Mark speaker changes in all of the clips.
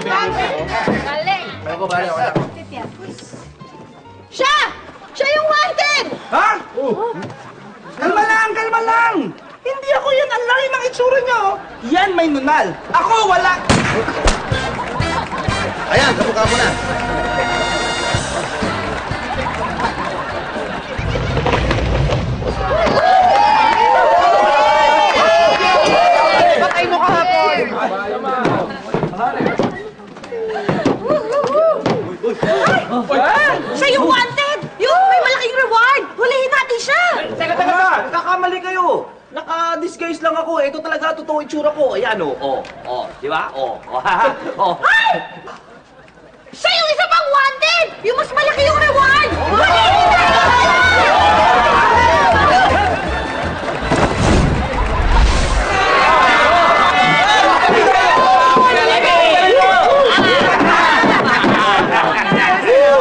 Speaker 1: Galing!
Speaker 2: Siya! Siya yung wanted!
Speaker 3: Ha? Kalma lang, kalma lang! Hindi ako yan. Ang laki ng itsura niya, oh. Yan may nunal. Ako, wala.
Speaker 4: Ayan, kamukha mo na.
Speaker 2: Patay mo kahapon! Siya yung wanted! Yung may malaking reward! Hulihin natin siya!
Speaker 5: Teka! Nagkakamali kayo! Naka-disguise lang ako. Ito talaga totoo itsura ko. Ayan, di ba?
Speaker 2: Ay! Siya yung isa pang wanted! Yung mas malaki yung reward! Hulihin natin!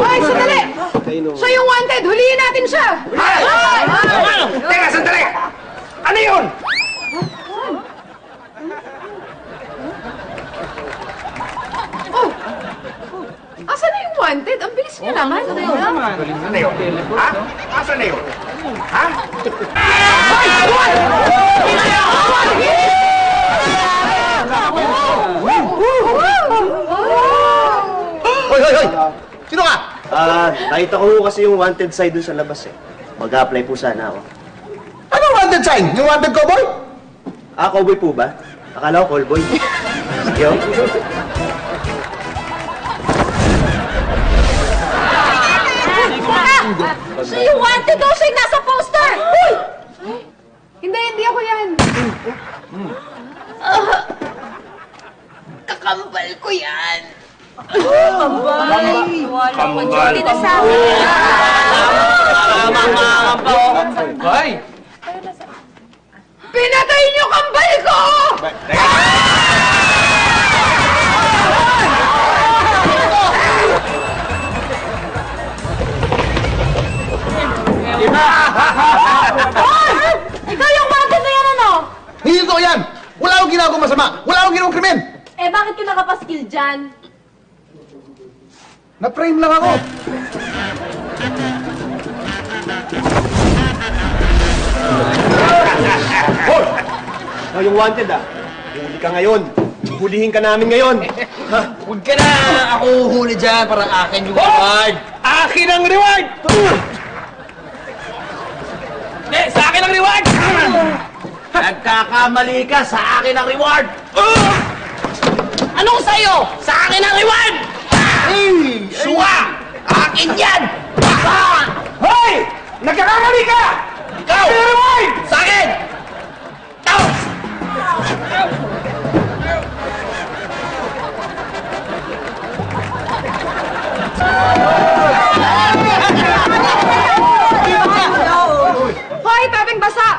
Speaker 2: Ay, sandali! Siya yung wanted! Hulihin natin siya!
Speaker 3: Teka, sandali! Ano yun?
Speaker 2: Asan na yung wanted? Ang bilis niya naman.
Speaker 3: Ano yun? Ha? Asan na yun? Ha?
Speaker 4: Hoy! Sino ka? Nakita ko kasi yung wanted sign dun sa labas eh. Mag-a-apply po sana ako.
Speaker 6: Ano wanted sign? Yung wanted cowboy?
Speaker 4: Cowboy po ba? Akala ko callboy. Sige, oh.
Speaker 2: Siya yung wanted daw! Siya yung nasa poster! Uy! Hindi ako yan. Kakambal ko yan. Kambal? Hindi na sa akin.
Speaker 3: Hoy!
Speaker 2: Pinatay niyo kambal ko! Ikaw yung wanted na yan, ano?
Speaker 6: Hindi ko yan! Wala akong ginagawa masama! Wala akong ginawang krimen!
Speaker 2: Eh, bakit ka nakapaskil dyan?
Speaker 6: Na-frame lang ako!
Speaker 4: Hoy! Yung wanted huli ka ngayon. Hulihin ka namin ngayon.
Speaker 5: Huwag ka na! Ako huli dyan. Parang akin yung reward.
Speaker 3: Akin ang reward!
Speaker 5: Sa akin ang reward! Nagkakamali ka. Sa akin ang reward! Anong sa'yo? Sa akin ang reward! Suwa! Akin yan!
Speaker 3: Hoy! Nagkakamali ka!
Speaker 5: Ikaw!
Speaker 3: Akin ang reward!
Speaker 5: Sa akin! Ikaw!
Speaker 2: Hoy, Pepeng Basa!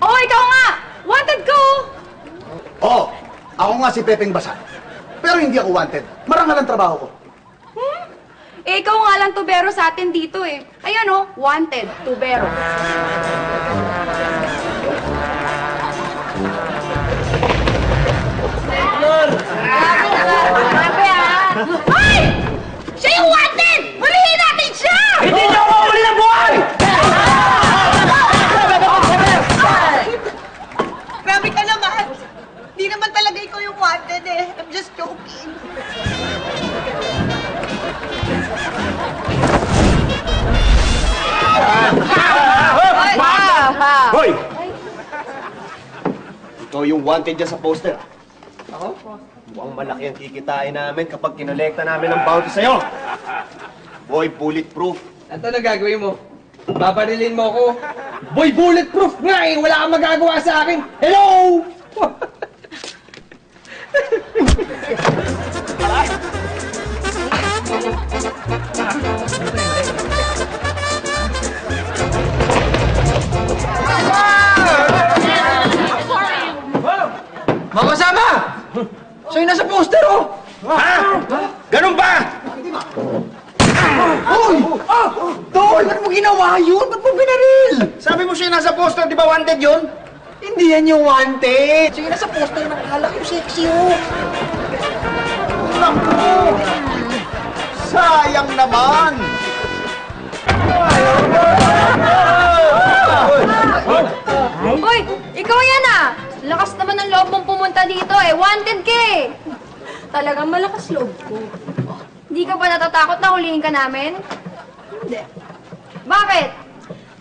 Speaker 2: Oo, ikaw nga! Wanted ko!
Speaker 6: Oo, ako nga si Pepeng Basa. Pero hindi ako wanted. Marangal ang trabaho ko.
Speaker 2: Eh, ikaw nga lang tubero sa atin dito eh. Ayan oh, wanted, tubero. Grabe ah! Hoy! Siya yung wanted! Hulihin natin siya!
Speaker 3: Hindi niyo ako uli ng buhay!
Speaker 2: Grabe ka naman! Di naman talaga ikaw yung wanted eh. I'm just joking.
Speaker 4: Hoy! Ikaw yung wanted dyan sa poster. Ako? Mukhang malaki ang kikitain namin kapag kinolekta namin ang bounty sa'yo. Boy, bulletproof.
Speaker 5: Ito na gagawin mo. Babarilin mo ako. Boy, bulletproof nga eh! Wala kang magagawa sa akin! Hello! Mga kasama! Siya yung nasa poster, oh!
Speaker 3: Ha? Ganun ba?
Speaker 6: Hoy! Tol! Ba't mo ginawa yun? Ba't mo binaril?
Speaker 3: Sabi mo siya nasa poster, di ba wanted yun?
Speaker 6: Hindi yan yung wanted! Siya yung nasa poster, nakakala ko sexy, oh! Naku! Sayang naman!
Speaker 2: Uy, ikaw yan ah! Lakas naman ng loob mong pumunta dito eh. Wanted ka eh. Talagang malakas loob ko. Hindi ka ba natatakot na hulihin ka namin?
Speaker 1: Hindi.
Speaker 2: Bakit?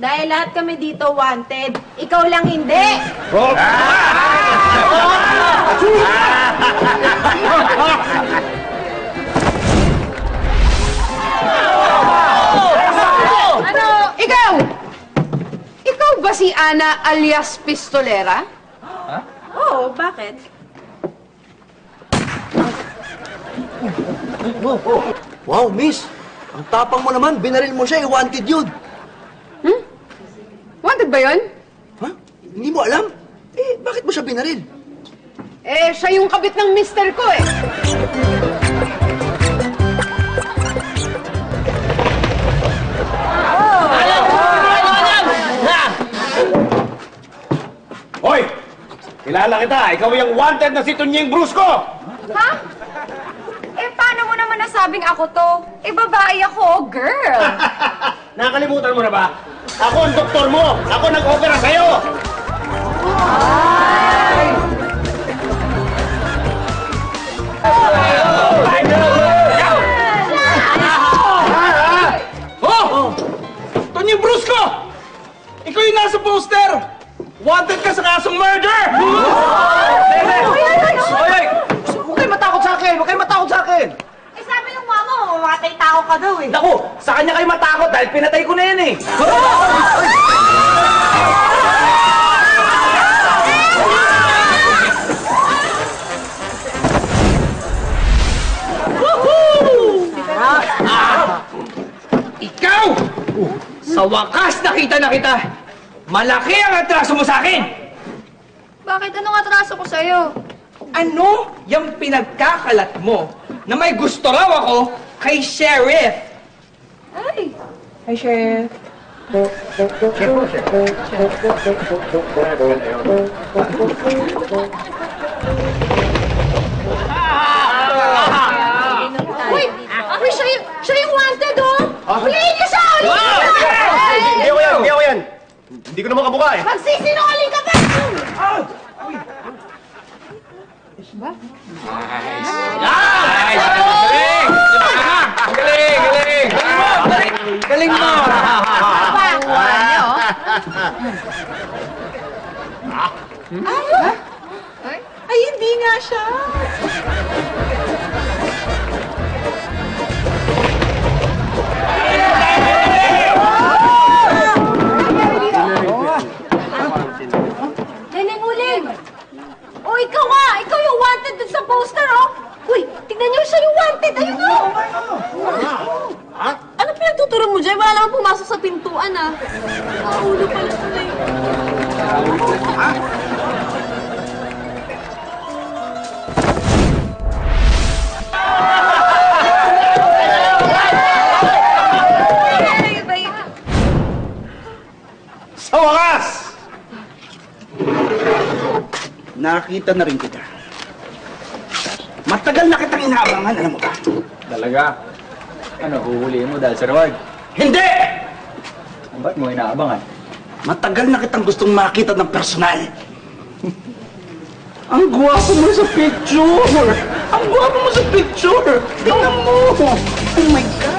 Speaker 1: Dahil lahat kami dito wanted. Ikaw lang hindi.
Speaker 2: Ano? Ikaw! Ikaw ba si Ana alias Pistolera?
Speaker 1: Oo, bakit?
Speaker 7: Wow, miss! Ang tapang mo naman, binaril mo siya, wanted yun.
Speaker 2: Wanted ba yun?
Speaker 7: Ha? Hindi mo alam? Eh, bakit mo siya binaril?
Speaker 2: Eh, siya yung kabit ng mister ko eh.
Speaker 4: Hoy! Kilala kita. Ikaw yung wanted na si Tunying Brusco!
Speaker 2: Ha? Eh, paano mo naman nasabing ako to? Eh, babae ako, girl.
Speaker 4: Nakalimutan mo na ba? Ako ang doktor mo! Ako nag-opera sa'yo!
Speaker 3: Oh! Tony Brusco! Ikaw yung nasa poster! Wanted ka sa kasong murder!
Speaker 4: Hoy! Huwag kayo matakot sa akin! Huwag kayo matakot sa akin!
Speaker 1: Eh sabi ng mama, mamatay tao ka daw eh.
Speaker 3: Naku, sa kanya kayo matakot dahil pinatay ko na yan eh!
Speaker 5: Ikaw! Sa wakas nakita na kita! Malaki ang atraso mo sa akin!
Speaker 2: Bakit? Anong atraso ko sa'yo?
Speaker 5: Ano yung pinagkakalat mo na may gusto raw ako kay Sheriff?
Speaker 2: Ay!
Speaker 5: Hi, Sheriff.
Speaker 2: Uy! Uy, siya yung wanted, oh! Hulihin niyo siya! Hulihin niyo siya!
Speaker 4: Hindi ako yan! Hindi ako yan! Hindi ko naman kabuka eh!
Speaker 2: Magsisinungaling ka ba?
Speaker 5: Ay! Galing! Galing! Galing! Galing mo!
Speaker 2: Pakuha niyo,
Speaker 1: Ay, hindi nga siya.
Speaker 2: Neneng Uling! Oh, ikaw nga! Ikaw yung wanted dun sa poster, oh! Uy, tignan niyo siya yung wanted! Ayun, oh! Ano pinagtuturo mo dyan? Wala naman pumasok sa pintuan, ah. Nakaulo pala sila eh.
Speaker 4: Sa wakas!
Speaker 3: Nakita na rin kita. Matagal na kitang inaabangan, alam mo ba?
Speaker 8: Talaga? Ano, huhulihin mo dahil sa reward?
Speaker 3: Hindi!
Speaker 8: Ba't mo inaabangan?
Speaker 3: Matagal na kitang gustong makita ng personal. Ang gwapo mo sa picture! Ang gwapo mo sa picture! Tingnan mo! Oh my God!